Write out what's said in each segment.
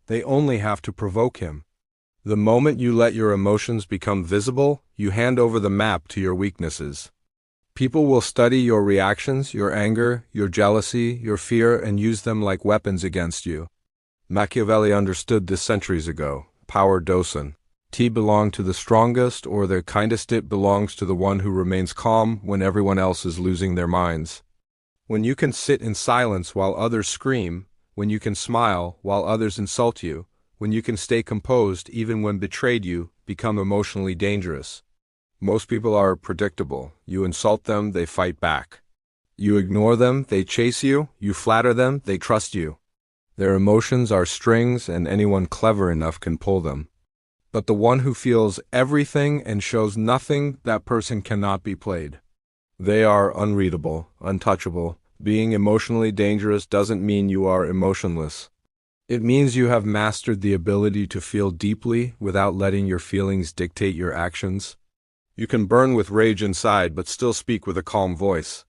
They only have to provoke him. The moment you let your emotions become visible, you hand over the map to your weaknesses. People will study your reactions, your anger, your jealousy, your fear, and use them like weapons against you. Machiavelli understood this centuries ago. Power docen. Tea belonged to the strongest, or the kindest it belongs to the one who remains calm when everyone else is losing their minds. When you can sit in silence while others scream, when you can smile while others insult you, when you can stay composed even when betrayed, you become emotionally dangerous. Most people are predictable. You insult them, they fight back. You ignore them, they chase you. You flatter them, they trust you. Their emotions are strings, and anyone clever enough can pull them. But the one who feels everything and shows nothing, that person cannot be played. They are unreadable, untouchable. Being emotionally dangerous doesn't mean you are emotionless. It means you have mastered the ability to feel deeply without letting your feelings dictate your actions. You can burn with rage inside but still speak with a calm voice.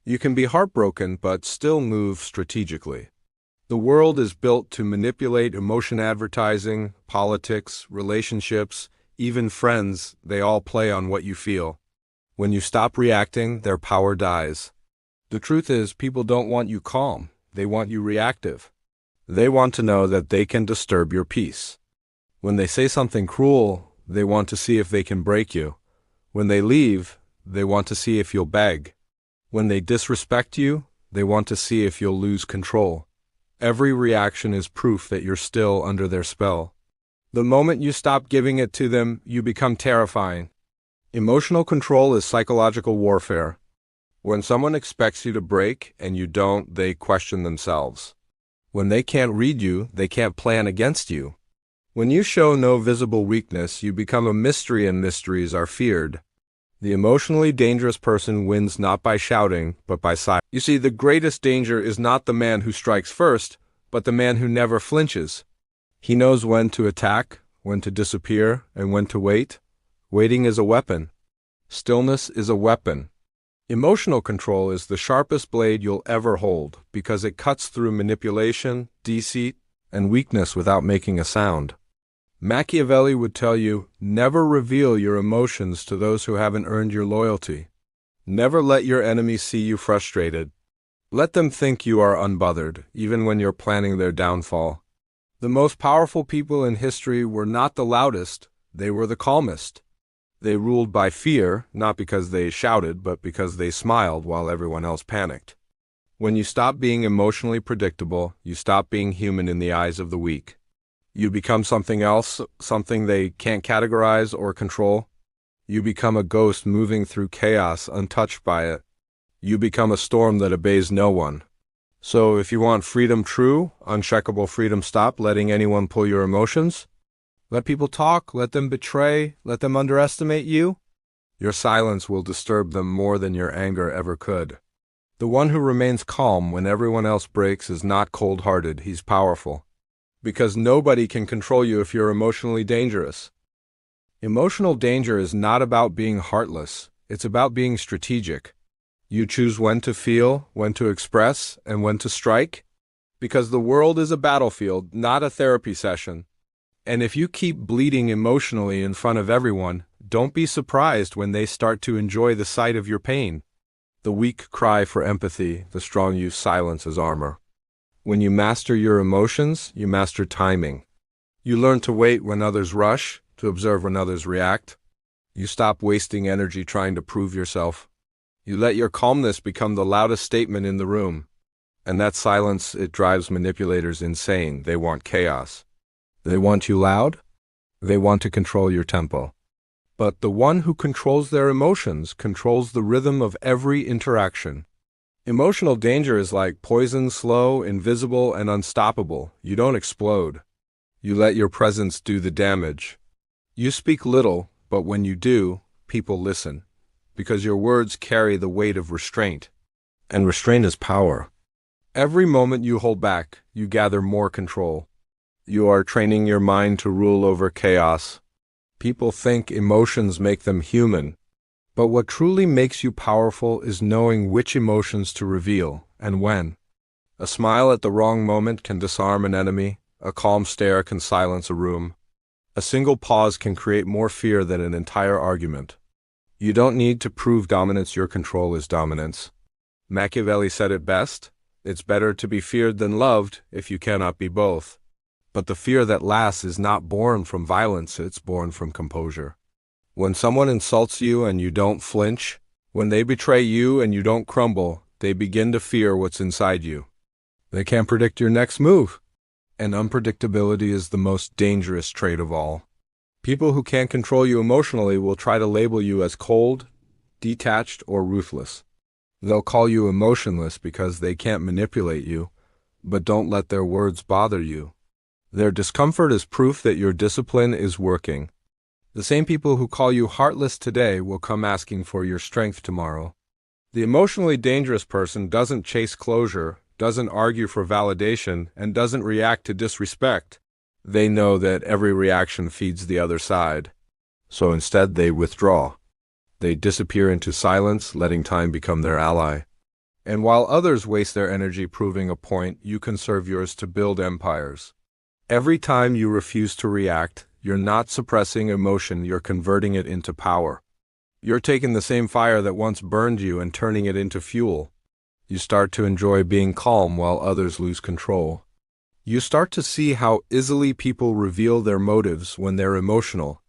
You can be heartbroken but still move strategically. The world is built to manipulate emotion. Advertising, politics, relationships, even friends, they all play on what you feel. When you stop reacting, their power dies. The truth is, people don't want you calm, they want you reactive. They want to know that they can disturb your peace. When they say something cruel, they want to see if they can break you. When they leave, they want to see if you'll beg. When they disrespect you, they want to see if you'll lose control. Every reaction is proof that you're still under their spell. The moment you stop giving it to them, you become terrifying. Emotional control is psychological warfare. When someone expects you to break and you don't, they question themselves. When they can't read you, they can't plan against you. When you show no visible weakness, you become a mystery, and mysteries are feared. The emotionally dangerous person wins not by shouting, but by silence. You see, the greatest danger is not the man who strikes first, but the man who never flinches. He knows when to attack, when to disappear, and when to wait. Waiting is a weapon. Stillness is a weapon. Emotional control is the sharpest blade you'll ever hold, because it cuts through manipulation, deceit, and weakness without making a sound. Machiavelli would tell you, never reveal your emotions to those who haven't earned your loyalty. Never let your enemies see you frustrated. Let them think you are unbothered, even when you're planning their downfall. The most powerful people in history were not the loudest, they were the calmest. They ruled by fear, not because they shouted, but because they smiled while everyone else panicked. When you stop being emotionally predictable, you stop being human in the eyes of the weak. You become something else, something they can't categorize or control. You become a ghost moving through chaos, untouched by it. You become a storm that obeys no one. So if you want freedom true, uncheckable freedom, stop letting anyone pull your emotions. Let people talk, let them betray, let them underestimate you. Your silence will disturb them more than your anger ever could. The one who remains calm when everyone else breaks is not cold-hearted, he's powerful. Because nobody can control you if you're emotionally dangerous. Emotional danger is not about being heartless, it's about being strategic. You choose when to feel, when to express, and when to strike. Because the world is a battlefield, not a therapy session. And if you keep bleeding emotionally in front of everyone, don't be surprised when they start to enjoy the sight of your pain. The weak cry for empathy, the strong use silence as armor. When you master your emotions, you master timing. You learn to wait when others rush, to observe when others react. You stop wasting energy trying to prove yourself. You let your calmness become the loudest statement in the room. And that silence, it drives manipulators insane. They want chaos. They want you loud. They want to control your tempo. But the one who controls their emotions controls the rhythm of every interaction. Emotional danger is like poison, slow, invisible, and unstoppable. You don't explode. You let your presence do the damage. You speak little, but when you do, people listen. Because your words carry the weight of restraint. And restraint is power. Every moment you hold back, you gather more control. You are training your mind to rule over chaos. People think emotions make them human. But what truly makes you powerful is knowing which emotions to reveal and when. A smile at the wrong moment can disarm an enemy. A calm stare can silence a room. A single pause can create more fear than an entire argument. You don't need to prove dominance, your control is dominance. Machiavelli said it best, it's better to be feared than loved if you cannot be both. But the fear that lasts is not born from violence, it's born from composure. When someone insults you and you don't flinch, when they betray you and you don't crumble, they begin to fear what's inside you. They can't predict your next move. And unpredictability is the most dangerous trait of all. People who can't control you emotionally will try to label you as cold, detached, or ruthless. They'll call you emotionless because they can't manipulate you, but don't let their words bother you. Their discomfort is proof that your discipline is working. The same people who call you heartless today will come asking for your strength tomorrow. The emotionally dangerous person doesn't chase closure, doesn't argue for validation, and doesn't react to disrespect. They know that every reaction feeds the other side. So instead they withdraw. They disappear into silence, letting time become their ally. And while others waste their energy proving a point, you conserve yours to build empires. Every time you refuse to react, you're not suppressing emotion, you're converting it into power. You're taking the same fire that once burned you and turning it into fuel. You start to enjoy being calm while others lose control. You start to see how easily people reveal their motives when they're emotional.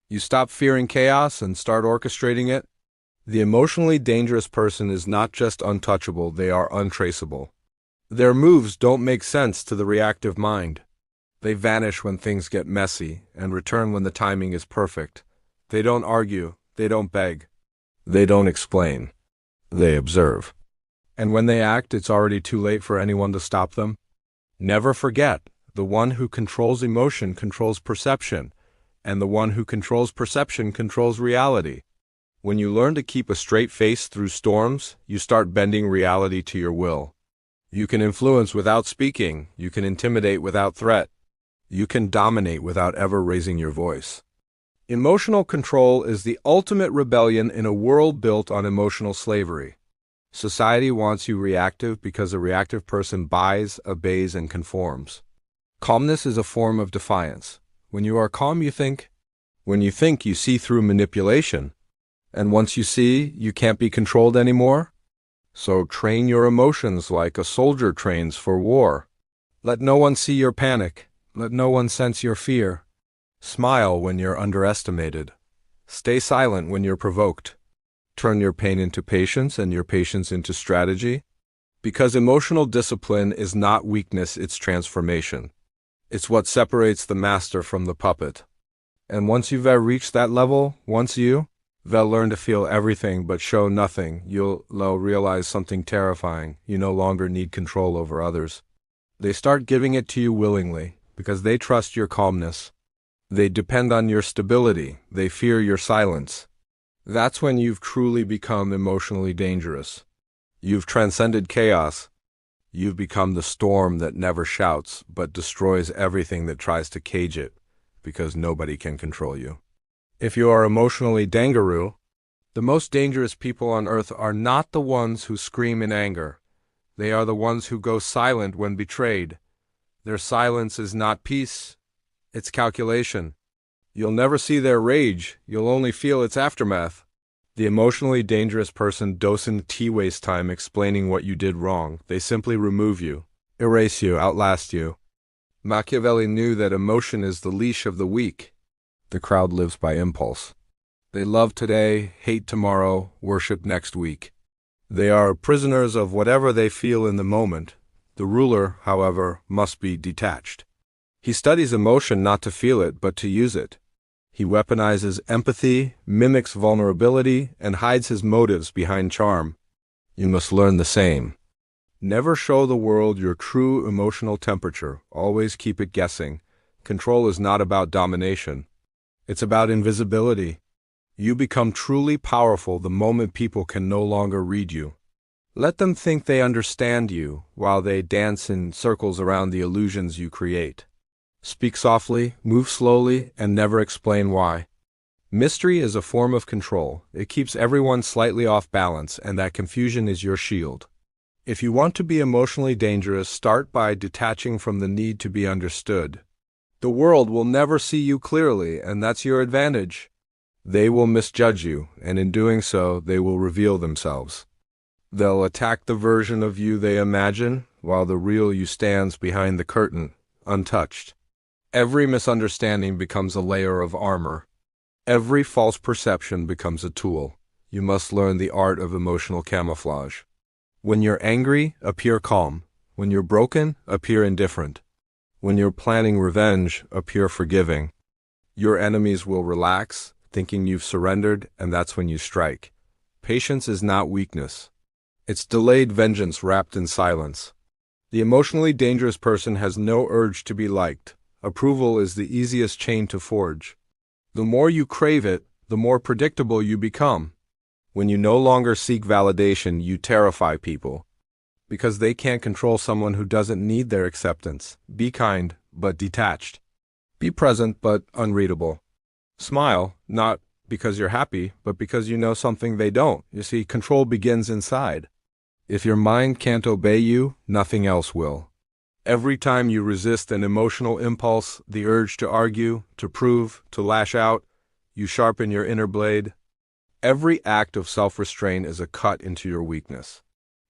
You stop fearing chaos and start orchestrating it. The emotionally dangerous person is not just untouchable, they are untraceable. Their moves don't make sense to the reactive mind. They vanish when things get messy and return when the timing is perfect. They don't argue, they don't beg. They don't explain. They observe. And when they act, it's already too late for anyone to stop them. Never forget, the one who controls emotion controls perception, and the one who controls perception controls reality. When you learn to keep a straight face through storms, you start bending reality to your will. You can influence without speaking, you can intimidate without threat, you can dominate without ever raising your voice. Emotional control is the ultimate rebellion in a world built on emotional slavery. Society wants you reactive because a reactive person buys, obeys, and conforms. Calmness is a form of defiance. When you are calm, you think. When you think, you see through manipulation. And once you see, you can't be controlled anymore. So train your emotions like a soldier trains for war. Let no one see your panic. Let no one sense your fear. Smile when you're underestimated. Stay silent when you're provoked. Turn your pain into patience and your patience into strategy. Because emotional discipline is not weakness, it's transformation. It's what separates the master from the puppet. And once you've reached that level, they'll learn to feel everything but show nothing. They'll realize something terrifying. You no longer need control over others. They start giving it to you willingly because they trust your calmness. They depend on your stability. They fear your silence. That's when you've truly become emotionally dangerous. You've transcended chaos. You've become the storm that never shouts but destroys everything that tries to cage it because nobody can control you. If you are emotionally dangerous, the most dangerous people on earth are not the ones who scream in anger. They are the ones who go silent when betrayed. Their silence is not peace, it's calculation. You'll never see their rage, you'll only feel its aftermath. The emotionally dangerous person doesn't waste time explaining what you did wrong. They simply remove you, erase you, outlast you. Machiavelli knew that emotion is the leash of the weak. The crowd lives by impulse. They love today, hate tomorrow, worship next week. They are prisoners of whatever they feel in the moment. The ruler, however, must be detached. He studies emotion not to feel it, but to use it. He weaponizes empathy, mimics vulnerability, and hides his motives behind charm. You must learn the same. Never show the world your true emotional temperature. Always keep it guessing. Control is not about domination. It's about invisibility. You become truly powerful the moment people can no longer read you. Let them think they understand you while they dance in circles around the illusions you create. Speak softly, move slowly, and never explain why. Mystery is a form of control. It keeps everyone slightly off balance, and that confusion is your shield. If you want to be emotionally dangerous, start by detaching from the need to be understood. The world will never see you clearly, and that's your advantage. They will misjudge you, and in doing so, they will reveal themselves. They'll attack the version of you they imagine, while the real you stands behind the curtain, untouched. Every misunderstanding becomes a layer of armor. Every false perception becomes a tool. You must learn the art of emotional camouflage. When you're angry, appear calm. When you're broken, appear indifferent. When you're planning revenge, appear forgiving. Your enemies will relax, thinking you've surrendered, and that's when you strike. Patience is not weakness. It's delayed vengeance wrapped in silence. The emotionally dangerous person has no urge to be liked. Approval is the easiest chain to forge. The more you crave it, the more predictable you become. When you no longer seek validation, you terrify people. Because they can't control someone who doesn't need their acceptance. Be kind, but detached. Be present, but unreadable. Smile, not because you're happy, but because you know something they don't. You see, control begins inside. If your mind can't obey you, nothing else will. Every time you resist an emotional impulse, the urge to argue, to prove, to lash out, you sharpen your inner blade. Every act of self-restraint is a cut into your weakness.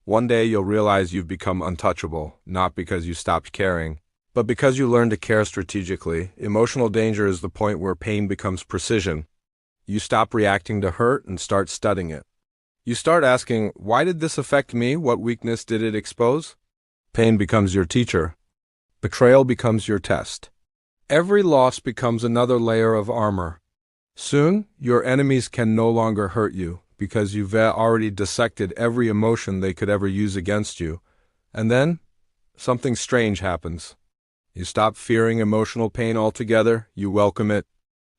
One day you'll realize you've become untouchable, not because you stopped caring, but because you learned to care strategically. Emotional danger is the point where pain becomes precision. You stop reacting to hurt and start studying it. You start asking, why did this affect me? What weakness did it expose? Pain becomes your teacher. Betrayal becomes your test. Every loss becomes another layer of armor. Soon, your enemies can no longer hurt you because you've already dissected every emotion they could ever use against you. And then, something strange happens. You stop fearing emotional pain altogether, you welcome it.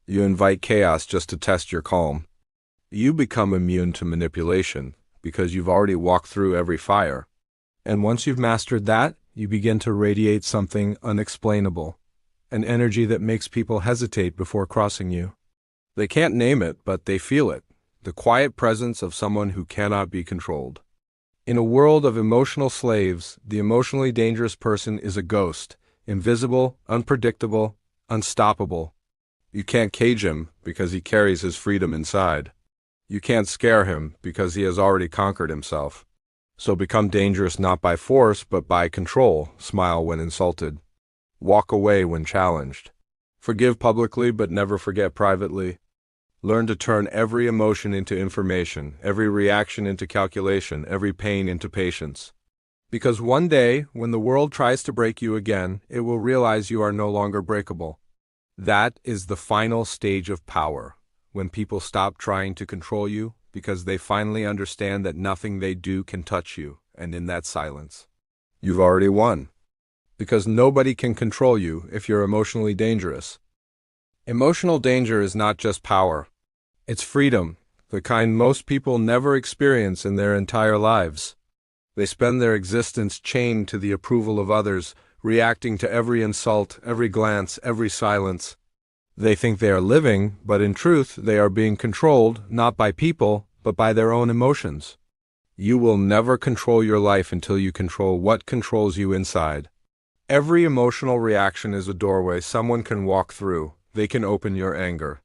You invite chaos just to test your calm. You become immune to manipulation because you've already walked through every fire. And once you've mastered that, you begin to radiate something unexplainable, an energy that makes people hesitate before crossing you. They can't name it, but they feel it, the quiet presence of someone who cannot be controlled. In a world of emotional slaves, the emotionally dangerous person is a ghost, invisible, unpredictable, unstoppable. You can't cage him because he carries his freedom inside. You can't scare him because he has already conquered himself. So become dangerous not by force, but by control. Smile when insulted. Walk away when challenged. Forgive publicly, but never forget privately. Learn to turn every emotion into information, every reaction into calculation, every pain into patience. Because one day, when the world tries to break you again, it will realize you are no longer breakable. That is the final stage of power, when people stop trying to control you because they finally understand that nothing they do can touch you, and in that silence, you've already won. Because nobody can control you if you're emotionally dangerous. Emotional danger is not just power. It's freedom, the kind most people never experience in their entire lives. They spend their existence chained to the approval of others, reacting to every insult, every glance, every silence. They think they are living, but in truth, they are being controlled, not by people, but by their own emotions. You will never control your life until you control what controls you inside. Every emotional reaction is a doorway someone can walk through. They can open your anger.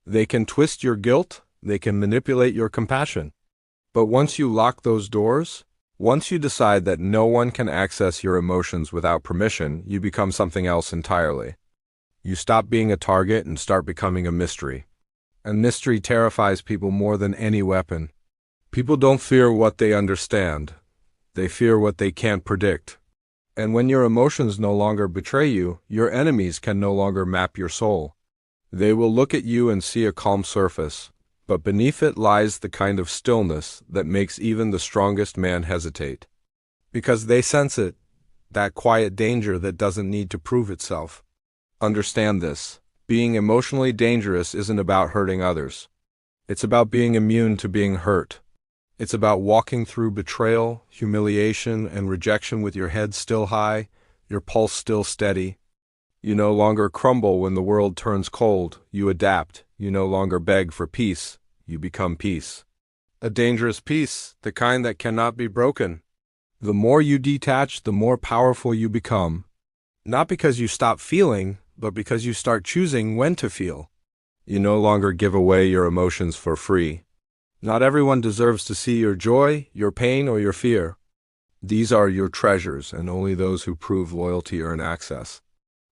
They can twist your guilt. They can manipulate your compassion. But once you lock those doors, once you decide that no one can access your emotions without permission, you become something else entirely. You stop being a target and start becoming a mystery. And mystery terrifies people more than any weapon. People don't fear what they understand. They fear what they can't predict. And when your emotions no longer betray you, your enemies can no longer map your soul. They will look at you and see a calm surface, but beneath it lies the kind of stillness that makes even the strongest man hesitate. Because they sense it, that quiet danger that doesn't need to prove itself. Understand this. Being emotionally dangerous isn't about hurting others. It's about being immune to being hurt. It's about walking through betrayal, humiliation, and rejection with your head still high, your pulse still steady. You no longer crumble when the world turns cold. You adapt. You no longer beg for peace. You become peace. A dangerous peace, the kind that cannot be broken. The more you detach, the more powerful you become. Not because you stop feeling, but because you start choosing when to feel. You no longer give away your emotions for free. Not everyone deserves to see your joy, your pain, or your fear. These are your treasures, and only those who prove loyalty earn access.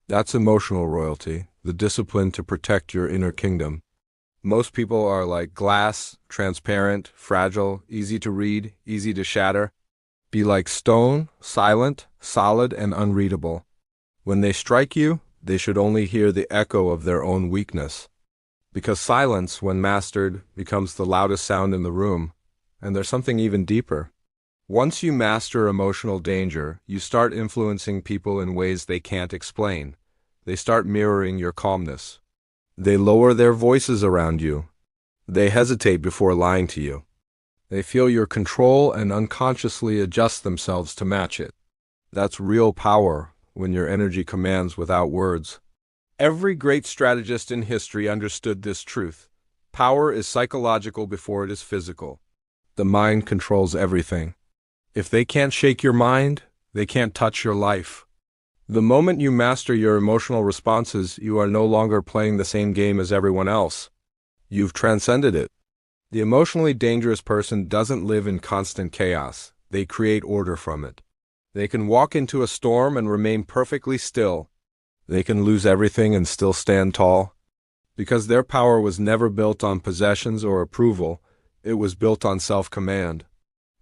That's emotional royalty, the discipline to protect your inner kingdom. Most people are like glass, transparent, fragile, easy to read, easy to shatter. Be like stone, silent, solid, and unreadable. When they strike you, they should only hear the echo of their own weakness. Because silence, when mastered, becomes the loudest sound in the room, and there's something even deeper. Once you master emotional danger, you start influencing people in ways they can't explain. They start mirroring your calmness. They lower their voices around you. They hesitate before lying to you. They feel your control and unconsciously adjust themselves to match it. That's real power, when your energy commands without words. Every great strategist in history understood this truth. Power is psychological before it is physical. The mind controls everything. If they can't shake your mind, they can't touch your life. The moment you master your emotional responses, you are no longer playing the same game as everyone else. You've transcended it. The emotionally dangerous person doesn't live in constant chaos. They create order from it. They can walk into a storm and remain perfectly still. They can lose everything and still stand tall. Because their power was never built on possessions or approval, it was built on self-command.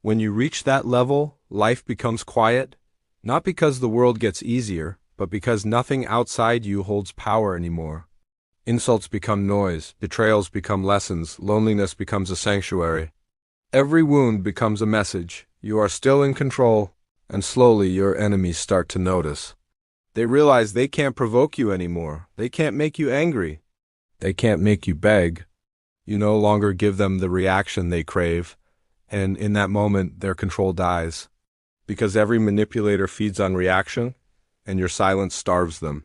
When you reach that level, life becomes quiet, not because the world gets easier, but because nothing outside you holds power anymore. Insults become noise, betrayals become lessons, loneliness becomes a sanctuary. Every wound becomes a message. You are still in control, and slowly your enemies start to notice. They realize they can't provoke you anymore. They can't make you angry. They can't make you beg. You no longer give them the reaction they crave, and in that moment their control dies. Because every manipulator feeds on reaction, and your silence starves them.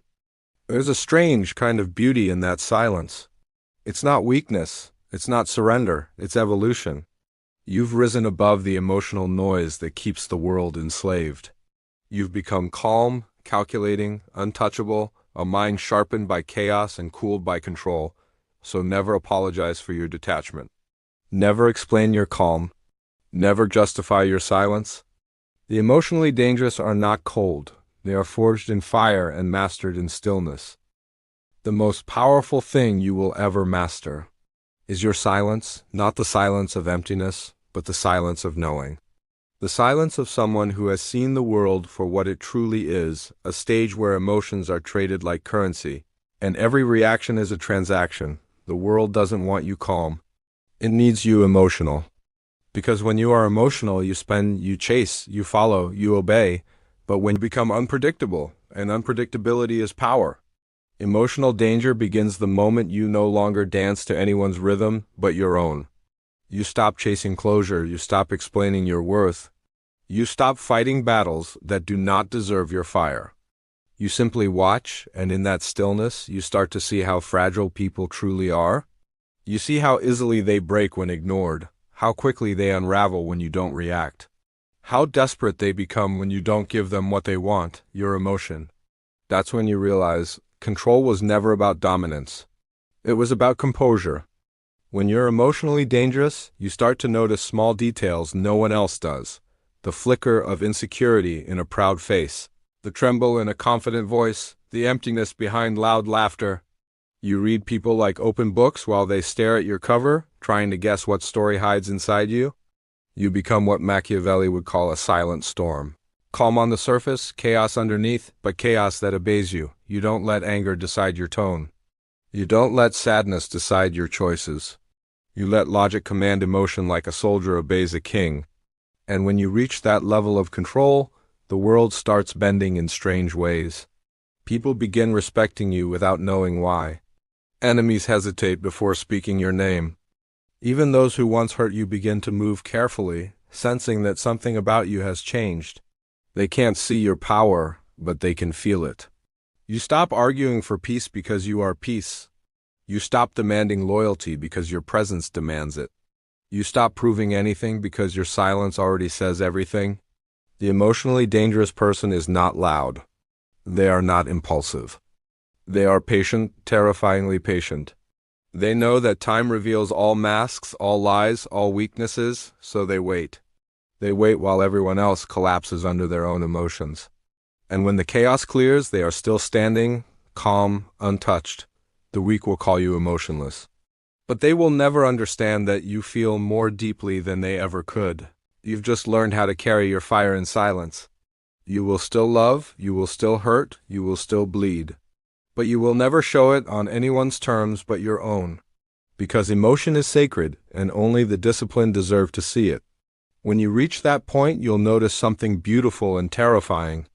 There's a strange kind of beauty in that silence. It's not weakness, it's not surrender, it's evolution. You've risen above the emotional noise that keeps the world enslaved. You've become calm, calculating, untouchable, a mind sharpened by chaos and cooled by control, so never apologize for your detachment. Never explain your calm. Never justify your silence. The emotionally dangerous are not cold. They are forged in fire and mastered in stillness. The most powerful thing you will ever master is your silence, not the silence of emptiness, but the silence of knowing. The silence of someone who has seen the world for what it truly is, a stage where emotions are traded like currency, and every reaction is a transaction. The world doesn't want you calm. It needs you emotional. Because when you are emotional, you chase, you follow, you obey, but when you become unpredictable, and unpredictability is power. Emotional danger begins the moment you no longer dance to anyone's rhythm but your own. You stop chasing closure, you stop explaining your worth. You stop fighting battles that do not deserve your fire. You simply watch, and in that stillness, you start to see how fragile people truly are. You see how easily they break when ignored, how quickly they unravel when you don't react, how desperate they become when you don't give them what they want, your emotion. That's when you realize control was never about dominance. It was about composure. When you're emotionally dangerous, you start to notice small details no one else does. The flicker of insecurity in a proud face, the tremble in a confident voice, the emptiness behind loud laughter. You read people like open books while they stare at your cover, trying to guess what story hides inside you. You become what Machiavelli would call a silent storm. Calm on the surface, chaos underneath, but chaos that obeys you. You don't let anger decide your tone. You don't let sadness decide your choices. You let logic command emotion like a soldier obeys a king. And when you reach that level of control, the world starts bending in strange ways. People begin respecting you without knowing why. Enemies hesitate before speaking your name. Even those who once hurt you begin to move carefully, sensing that something about you has changed. They can't see your power, but they can feel it. You stop arguing for peace because you are peace. You stop demanding loyalty because your presence demands it. You stop proving anything because your silence already says everything. The emotionally dangerous person is not loud. They are not impulsive. They are patient, terrifyingly patient. They know that time reveals all masks, all lies, all weaknesses, so they wait. They wait while everyone else collapses under their own emotions. And when the chaos clears, they are still standing, calm, untouched. The weak will call you emotionless. But they will never understand that you feel more deeply than they ever could. You've just learned how to carry your fire in silence. You will still love, you will still hurt, you will still bleed. But you will never show it on anyone's terms but your own. Because emotion is sacred, and only the disciplined deserve to see it. When you reach that point, you'll notice something beautiful and terrifying.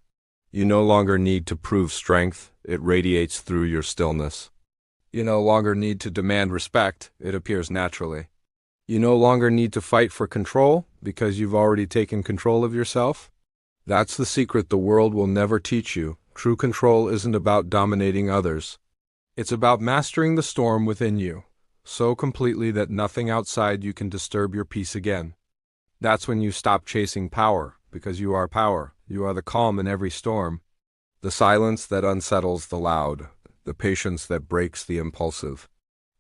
You no longer need to prove strength, it radiates through your stillness. You no longer need to demand respect, it appears naturally. You no longer need to fight for control, because you've already taken control of yourself. That's the secret the world will never teach you. True control isn't about dominating others. It's about mastering the storm within you, so completely that nothing outside you can disturb your peace again. That's when you stop chasing power, because you are power. You are the calm in every storm, the silence that unsettles the loud, the patience that breaks the impulsive,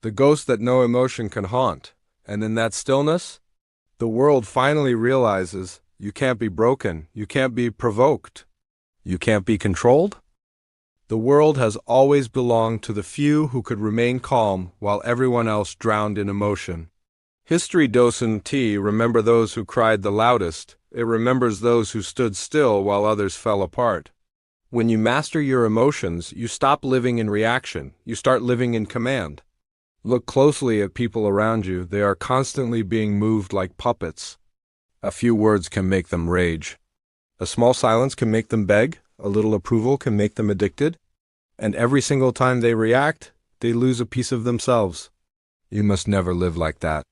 the ghost that no emotion can haunt. And in that stillness, the world finally realizes you can't be broken, you can't be provoked, you can't be controlled. The world has always belonged to the few who could remain calm while everyone else drowned in emotion. History doesn't remember those who cried the loudest, it remembers those who stood still while others fell apart. When you master your emotions, you stop living in reaction, you start living in command. Look closely at people around you, they are constantly being moved like puppets. A few words can make them rage. A small silence can make them beg, a little approval can make them addicted, and every single time they react, they lose a piece of themselves. You must never live like that.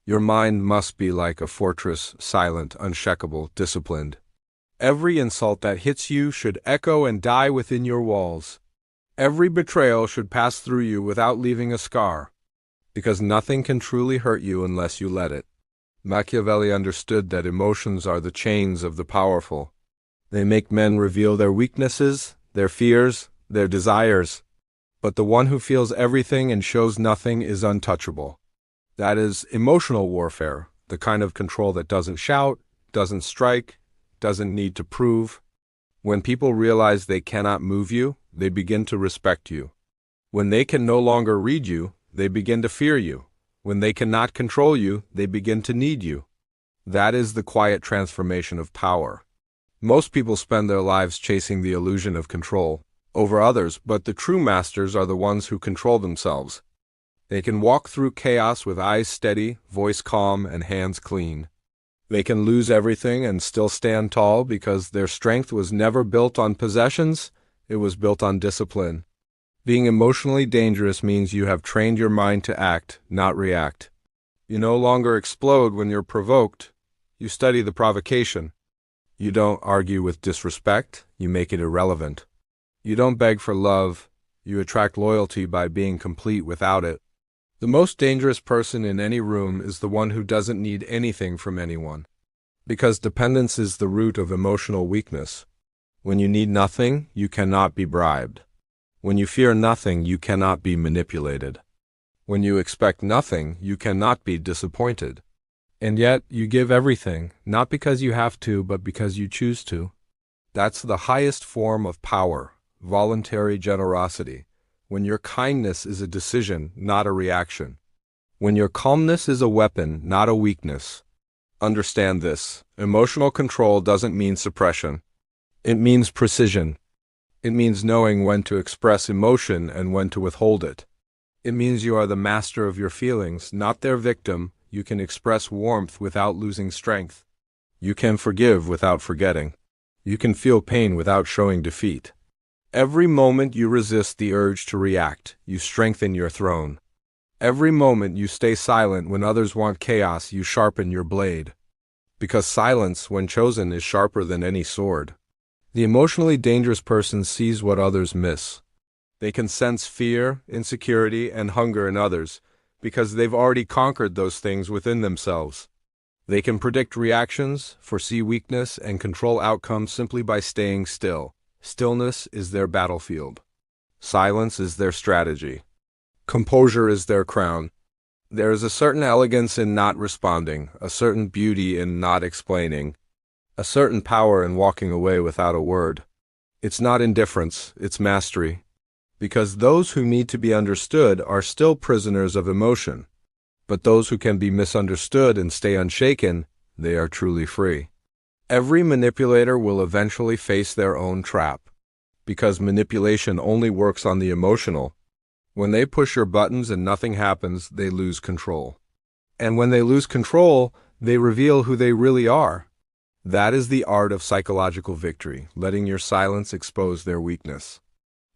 Your mind must be like a fortress, silent, unshakable, disciplined. Every insult that hits you should echo and die within your walls. Every betrayal should pass through you without leaving a scar, because nothing can truly hurt you unless you let it. Machiavelli understood that emotions are the chains of the powerful. They make men reveal their weaknesses, their fears, their desires. But the one who feels everything and shows nothing is untouchable. That is emotional warfare, the kind of control that doesn't shout, doesn't strike, doesn't need to prove. When people realize they cannot move you, they begin to respect you. When they can no longer read you, they begin to fear you. When they cannot control you, they begin to need you. That is the quiet transformation of power. Most people spend their lives chasing the illusion of control over others, but the true masters are the ones who control themselves. They can walk through chaos with eyes steady, voice calm, and hands clean. They can lose everything and still stand tall because their strength was never built on possessions, it was built on discipline. Being emotionally dangerous means you have trained your mind to act, not react. You no longer explode when you're provoked. You study the provocation. You don't argue with disrespect, you make it irrelevant. You don't beg for love, you attract loyalty by being complete without it. The most dangerous person in any room is the one who doesn't need anything from anyone. Because dependence is the root of emotional weakness. When you need nothing, you cannot be bribed. When you fear nothing, you cannot be manipulated. When you expect nothing, you cannot be disappointed. And yet, you give everything, not because you have to, but because you choose to. That's the highest form of power, voluntary generosity. When your kindness is a decision, not a reaction. When your calmness is a weapon, not a weakness. Understand this. Emotional control doesn't mean suppression. It means precision. It means knowing when to express emotion and when to withhold it. It means you are the master of your feelings, not their victim. You can express warmth without losing strength. You can forgive without forgetting. You can feel pain without showing defeat. Every moment you resist the urge to react, you strengthen your throne. Every moment you stay silent when others want chaos, you sharpen your blade. Because silence, when chosen, is sharper than any sword. The emotionally dangerous person sees what others miss. They can sense fear, insecurity, and hunger in others, because they've already conquered those things within themselves. They can predict reactions, foresee weakness, and control outcomes simply by staying still. Stillness is their battlefield. Silence is their strategy. Composure is their crown. There is a certain elegance in not responding, a certain beauty in not explaining, a certain power in walking away without a word. It's not indifference, it's mastery. Because those who need to be understood are still prisoners of emotion. But those who can be misunderstood and stay unshaken, they are truly free. Every manipulator will eventually face their own trap. Because manipulation only works on the emotional. When they push your buttons and nothing happens, they lose control. And when they lose control, they reveal who they really are. That is the art of psychological victory, letting your silence expose their weakness.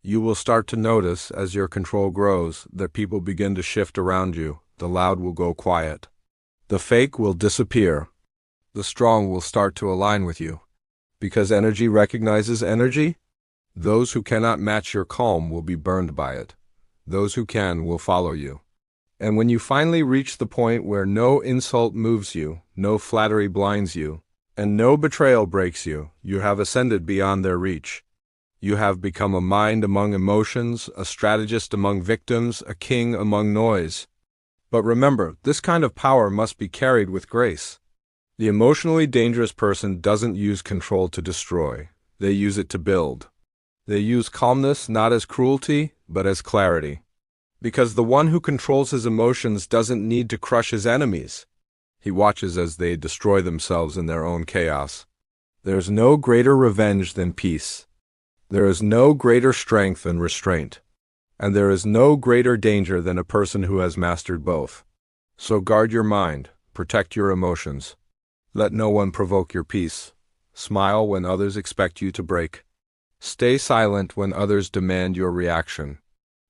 You will start to notice, as your control grows, that people begin to shift around you. The loud will go quiet. The fake will disappear. The strong will start to align with you. Because energy recognizes energy, those who cannot match your calm will be burned by it. Those who can will follow you. And when you finally reach the point where no insult moves you, no flattery blinds you, and no betrayal breaks you, you have ascended beyond their reach. You have become a mind among emotions, a strategist among victims, a king among noise. But remember, this kind of power must be carried with grace. The emotionally dangerous person doesn't use control to destroy. They use it to build. They use calmness not as cruelty, but as clarity. Because the one who controls his emotions doesn't need to crush his enemies. He watches as they destroy themselves in their own chaos. There is no greater revenge than peace. There is no greater strength than restraint. And there is no greater danger than a person who has mastered both. So guard your mind, protect your emotions. Let no one provoke your peace. Smile when others expect you to break. Stay silent when others demand your reaction.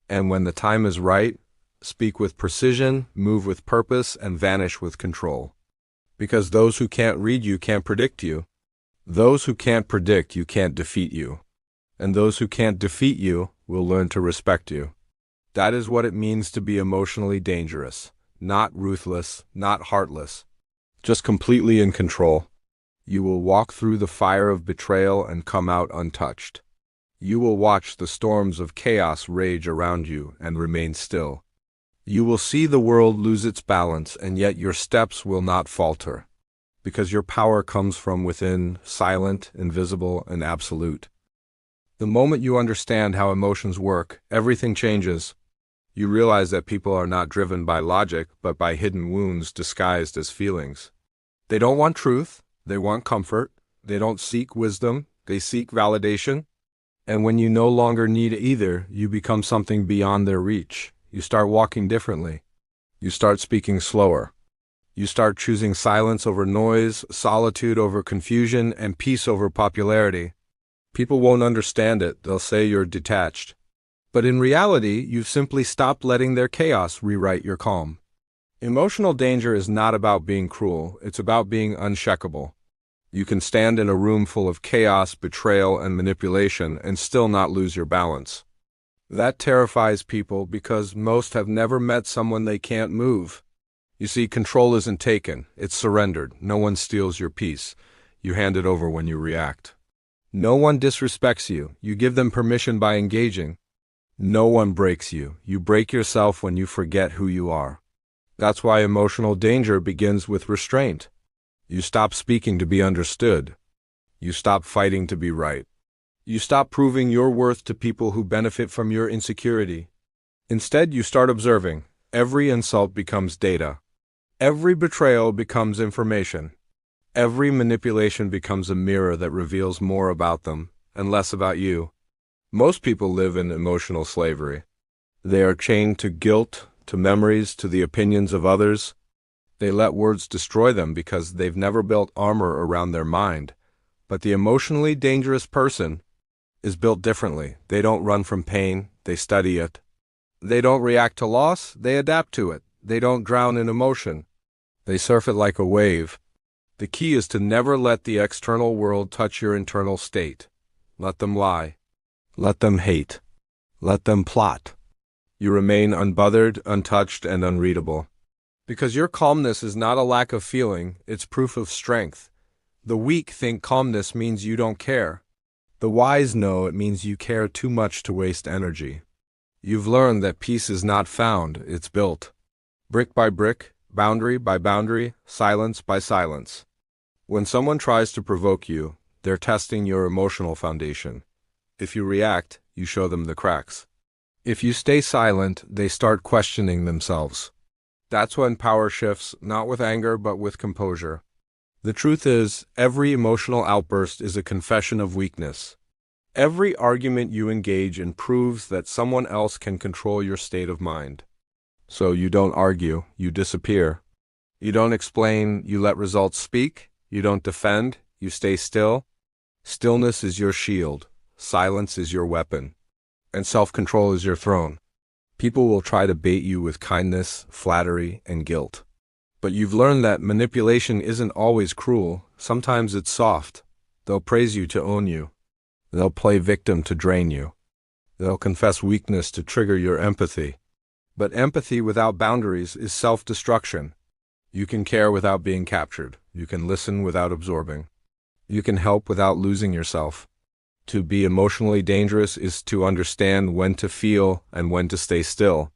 And when the time is right, speak with precision, move with purpose, and vanish with control. Because those who can't read you can't predict you. Those who can't predict you can't defeat you. And those who can't defeat you will learn to respect you. That is what it means to be emotionally dangerous. Not ruthless, not heartless. Just completely in control. You will walk through the fire of betrayal and come out untouched. You will watch the storms of chaos rage around you and remain still. You will see the world lose its balance, and yet your steps will not falter. Because your power comes from within, silent, invisible, and absolute. The moment you understand how emotions work, everything changes. You realize that people are not driven by logic, but by hidden wounds disguised as feelings. They don't want truth, they want comfort. They don't seek wisdom, they seek validation. And when you no longer need either, you become something beyond their reach. You start walking differently. You start speaking slower. You start choosing silence over noise, solitude over confusion, and peace over popularity. People won't understand it, they'll say you're detached. But in reality, you've simply stopped letting their chaos rewrite your calm. Emotional danger is not about being cruel, it's about being unshakable. You can stand in a room full of chaos, betrayal, and manipulation and still not lose your balance. That terrifies people because most have never met someone they can't move. You see, control isn't taken, it's surrendered. No one steals your peace. You hand it over when you react. No one disrespects you. You give them permission by engaging. No one breaks you. You break yourself when you forget who you are. That's why emotional danger begins with restraint. You stop speaking to be understood. You stop fighting to be right. You stop proving your worth to people who benefit from your insecurity. Instead, you start observing. Every insult becomes data. Every betrayal becomes information. Every manipulation becomes a mirror that reveals more about them and less about you. Most people live in emotional slavery. They are chained to guilt, to memories, to the opinions of others. They let words destroy them because they've never built armor around their mind. But the emotionally dangerous person is built differently. They don't run from pain, they study it. They don't react to loss, they adapt to it. They don't drown in emotion. They surf it like a wave. The key is to never let the external world touch your internal state. Let them lie. Let them hate. Let them plot. You remain unbothered, untouched, and unreadable. Because your calmness is not a lack of feeling, it's proof of strength. The weak think calmness means you don't care. The wise know it means you care too much to waste energy. You've learned that peace is not found, it's built. Brick by brick, boundary by boundary, silence by silence. When someone tries to provoke you, they're testing your emotional foundation. If you react, you show them the cracks. If you stay silent, they start questioning themselves. That's when power shifts, not with anger, but with composure. The truth is, every emotional outburst is a confession of weakness. Every argument you engage in proves that someone else can control your state of mind. So you don't argue, you disappear. You don't explain, you let results speak. You don't defend, you stay still. Stillness is your shield, silence is your weapon, and self-control is your throne. People will try to bait you with kindness, flattery, and guilt. But you've learned that manipulation isn't always cruel, sometimes it's soft. They'll praise you to own you. They'll play victim to drain you. They'll confess weakness to trigger your empathy. But empathy without boundaries is self-destruction. You can care without being captured. You can listen without absorbing. You can help without losing yourself. To be emotionally dangerous is to understand when to feel and when to stay still.